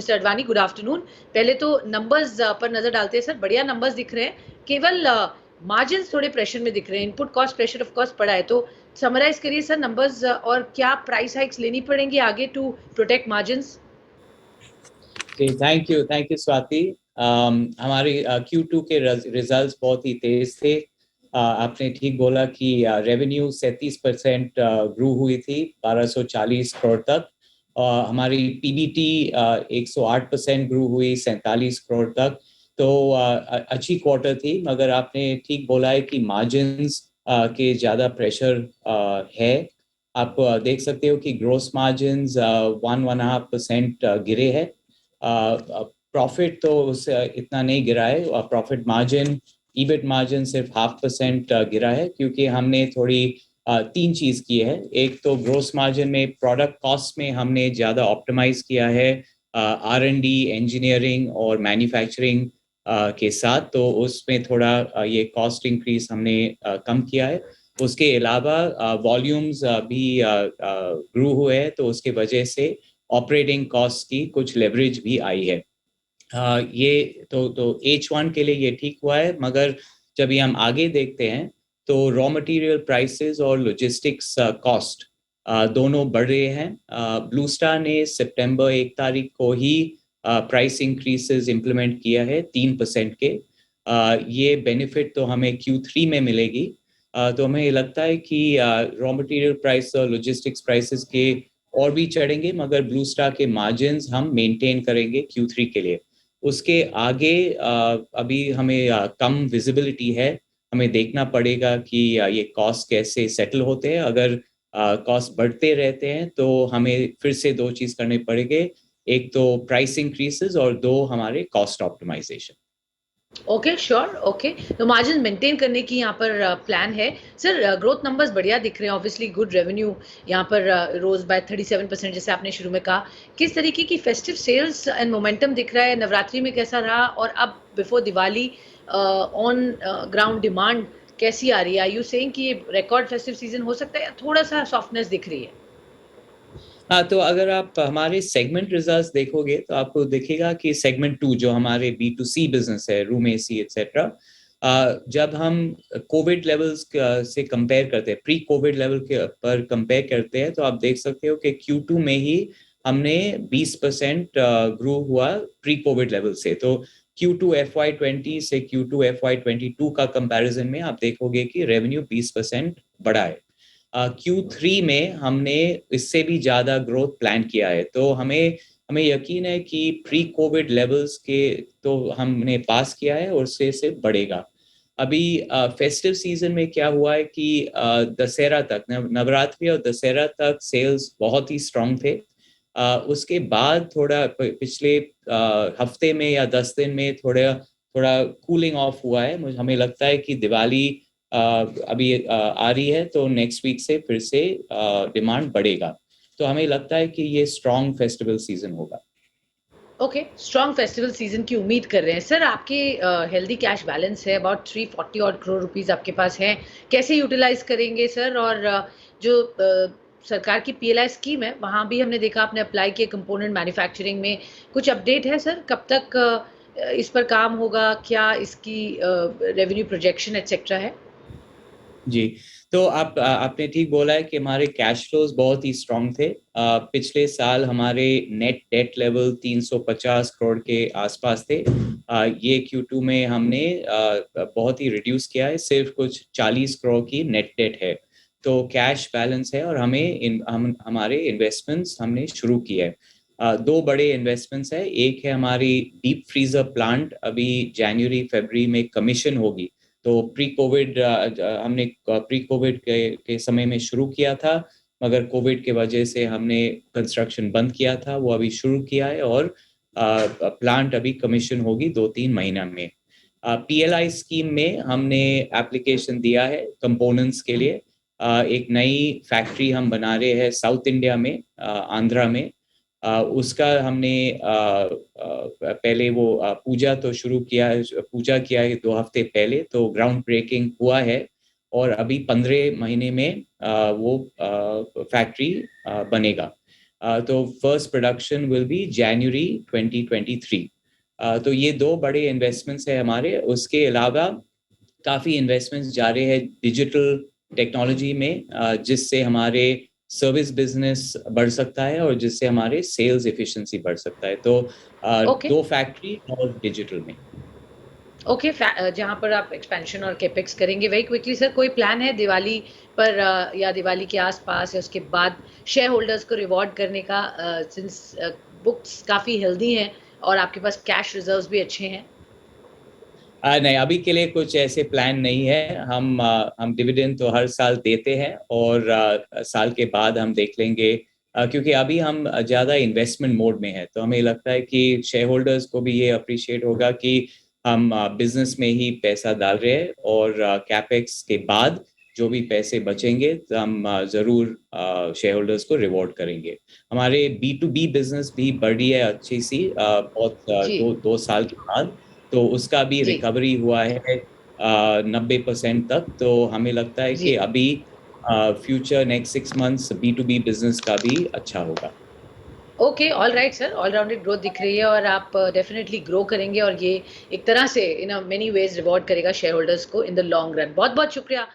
Mister Advani, good afternoon. पहले तो numbers पर नजर डालते हैं सर, बढ़िया नंबर्स दिख रहे हैं, केवल मार्जिन्स थोड़े प्रेशर में दिख रहे हैं, input cost pressure of course पड़ा है, तो समराइज करिए सर नंबर्स और क्या प्राइस हाइक्स लेनी पड़ेंगी आगे to protect margins. Thank you Swati. हमारे Q2 के रिजल्ट्स बहुत ही तेज थे। आपने ठीक बोला कि रेवेन्यू 37% ग्रो हुई थी 1240 करोड़ तक। हमारी PBT 108% ग्रो हुई 47 करोड़ तक। तो अच्छी क्वार्टर थी, मगर आपने ठीक बोला है कि मार्जिन्स के ज़्यादा प्रेशर है। आप देख सकते हो कि ग्रोस मार्जिन्स 1.5% गिरे हैं। प्रॉफिट तो उससे इतना नहीं गिरा है। प्रॉफिट मार्जिन, ईबिट मार्जिन सिर्फ 0.5% गिरा है, क्योंकि हमने थोड़ी तीन चीज की है। एक तो ग्रोस मार्जिन में प्रोडक्ट कॉस्ट में हमने ज्यादा ऑप्टिमाइज किया है R&D, इंजीनियरिंग और मैन्युफैक्चरिंग के साथ, तो उसमें थोड़ा ये कॉस्ट इंक्रीज हमने कम किया है। उसके अलावा वॉल्यूम्स भी ग्रो हुए हैं, तो उसके वजह से ऑपरेटिंग कॉस्ट की कुछ लेवरेज भी आई है। ये तो H1 के लिए ये ठीक हुआ है, मगर जब ये हम आगे देखते हैं तो रॉ मटेरियल प्राइसेस और लॉजिस्टिक्स कॉस्ट दोनों बढ़ रहे हैं। ब्लू स्टार ने सितंबर 1 तारीख को ही प्राइस इंक्रीसेस इम्प्लीमेंट किया है 3% के। ये बेनिफिट तो हमें Q3 में मिलेगी। तो हमें लगता है कि रॉ मटेरियल प्राइस और लॉजिस्टिक्स प्राइसेस के और भी चढ़ेंगे, मगर ब्लू स्टार के मार्जिन्स हम मेंटेन करेंगे Q3 के लिए। उसके आगे अभी हमें कम विजिबिलिटी है। हमें देखना पड़ेगा कि ये कॉस्ट कैसे सेटल होते हैं। अगर कॉस्ट बढ़ते रहते हैं तो हमें फिर से दो चीज करने पड़ेंगे, एक तो प्राइस इंक्रीसेस और दो हमारे cost optimisation. Okay, sure, okay. तो मार्जिन मेंटेन करने की यहाँ पर प्लान है सर। ग्रोथ नंबर्स बढ़िया दिख रहे हैं, ऑब्वियसली गुड रेवेन्यू यहाँ पर रोज बाय 37% जैसे आपने शुरू में कहा। किस तरीके की फेस्टिव सेल्स एंड मोमेंटम दिख रहा है, नवरात्रि में कैसा रहा, और अब before Diwali on ground demand कैसी आ रही है? आर यू सेइंग कि ये रिकॉर्ड फेस्टिव सीजन हो सकता है या थोड़ा सा सॉफ्टनेस दिख रही है? हाँ, तो अगर आप हमारे सेगमेंट रिजल्ट्स देखोगे तो आपको दिखेगा कि सेगमेंट 2 जो हमारे B2C बिजनेस है, रूम AC एक्सेट्रा, जब हम कोविड लेवल्स से कंपेयर करते हैं, प्री कोविड लेवल के पर कंपेयर करते हैं, तो आप देख सकते हो कि Q2 में ही हमने 20% ग्रो हुआ प्री कोविड लेवल से। तो Q2 FY20 से Q2 FY22 का कंपैरिजन में आप देखोगे कि रेवेन्यू 20% बढ़ा है। Q3 में हमने इससे भी ज़्यादा ग्रोथ प्लान किया है। तो हमें हमें यकीन है कि प्री कोविड लेवल्स के तो हमने पास किया है और से बढ़ेगा। अभी फेस्टिव सीजन में क्या हुआ है कि दशहरा तक, नवरात्रि और दशहरा तक सेल्स बहुत ही स्ट्रांग थे। उसके बाद थोड़ा पिछले हफ्ते में या 10 दिन में थोड़ा थोड़ा कूलिंग ऑफ हुआ है। मुझे हमें लगता है कि दिवाली अभी आ रही है, तो नेक्स्ट वीक से फिर से डिमांड बढ़ेगा। तो हमें लगता है कि ये स्ट्रॉन्ग फेस्टिवल सीजन होगा। ओके, स्ट्रॉन्ग फेस्टिवल सीजन की उम्मीद कर रहे हैं सर। आपके हेल्दी कैश बैलेंस है, अबाउट 340 ऑड करोड़ रुपीस आपके पास है, कैसे यूटिलाइज करेंगे सर? और जो सरकार की PLI स्कीम है, वहाँ भी हमने देखा आपने अप्लाई किया कंपोनेंट मैन्युफैक्चरिंग में, कुछ अपडेट है सर? कब तक इस पर काम होगा, क्या इसकी रेवेन्यू प्रोजेक्शन एटसेट्रा है? जी, तो आपने ठीक बोला है कि हमारे कैश फ्लोज बहुत ही स्ट्रांग थे। पिछले साल हमारे नेट डेट लेवल 350 करोड़ के आसपास थे। ये Q2 में हमने बहुत ही रिड्यूस किया है, सिर्फ कुछ 40 करोड़ की नेट डेट है। तो कैश बैलेंस है, और हमारे इन्वेस्टमेंट्स हमने शुरू किए हैं। दो बड़े इन्वेस्टमेंट्स है। एक है हमारी डीप फ्रीजर प्लांट, अभी जनवरी फरवरी में कमीशन होगी। तो प्री कोविड हमने प्री कोविड के समय में शुरू किया था, मगर कोविड के वजह से हमने कंस्ट्रक्शन बंद किया था। वो अभी शुरू किया है, और प्लांट अभी कमीशन होगी 2-3 महीना में। PLI स्कीम में हमने एप्लीकेशन दिया है कंपोनेंट्स के लिए। एक नई फैक्ट्री हम बना रहे हैं साउथ इंडिया में, आंध्रा में। उसका हमने पहले वो पूजा तो शुरू किया है, पूजा किया है 2 हफ्ते पहले, तो ग्राउंड ब्रेकिंग हुआ है। और अभी 15 महीने में वो फैक्ट्री बनेगा। तो फर्स्ट प्रोडक्शन विल बी जनवरी 2023। तो ये 2 बड़े इन्वेस्टमेंट्स है हमारे। उसके अलावा काफ़ी इन्वेस्टमेंट्स जा रहे हैं डिजिटल टेक्नोलॉजी में, जिससे हमारे सर्विस बिजनेस बढ़ सकता है और जिससे हमारे सेल्स एफिशिएंसी बढ़ सकता है। तो ओके 2 फैक्ट्री और डिजिटल में। ओके जहाँ पर आप एक्सपेंशन और कैपेक्स करेंगे, वेरी क्विकली सर, कोई प्लान है दिवाली पर या दिवाली के आसपास या उसके बाद शेयर होल्डर्स को रिवॉर्ड करने का, सिंस बुक्स काफ़ी हेल्दी हैं और आपके पास कैश रिजर्व्स भी अच्छे हैं? नहीं, अभी के लिए कुछ ऐसे प्लान नहीं है। हम डिविडेंड तो हर साल देते हैं और साल के बाद हम देख लेंगे, क्योंकि अभी हम ज़्यादा इन्वेस्टमेंट मोड में हैं। तो हमें लगता है कि शेयर होल्डर्स को भी ये अप्रिशिएट होगा कि हम बिजनेस में ही पैसा डाल रहे हैं और कैपेक्स के बाद जो भी पैसे बचेंगे तो हम ज़रूर शेयर होल्डर्स को रिवॉर्ड करेंगे। हमारे B2B बिजनेस भी बढ़ी है अच्छी सी, बहुत जी, 2 साल के बाद। तो उसका भी जी, रिकवरी हुआ है 90% तक। तो हमें लगता है कि जी। अभी future next 6 months B2B business का भी अच्छा होगा। Okay, alright sir, all rounded growth दिख रही है और आप डेफिनिटली ग्रो करेंगे और ये एक तरह से इन अ मेनी वेज़ रिवॉर्ड करेगा शेयर होल्डर्स को इन द लॉन्ग रन। बहुत-बहुत शुक्रिया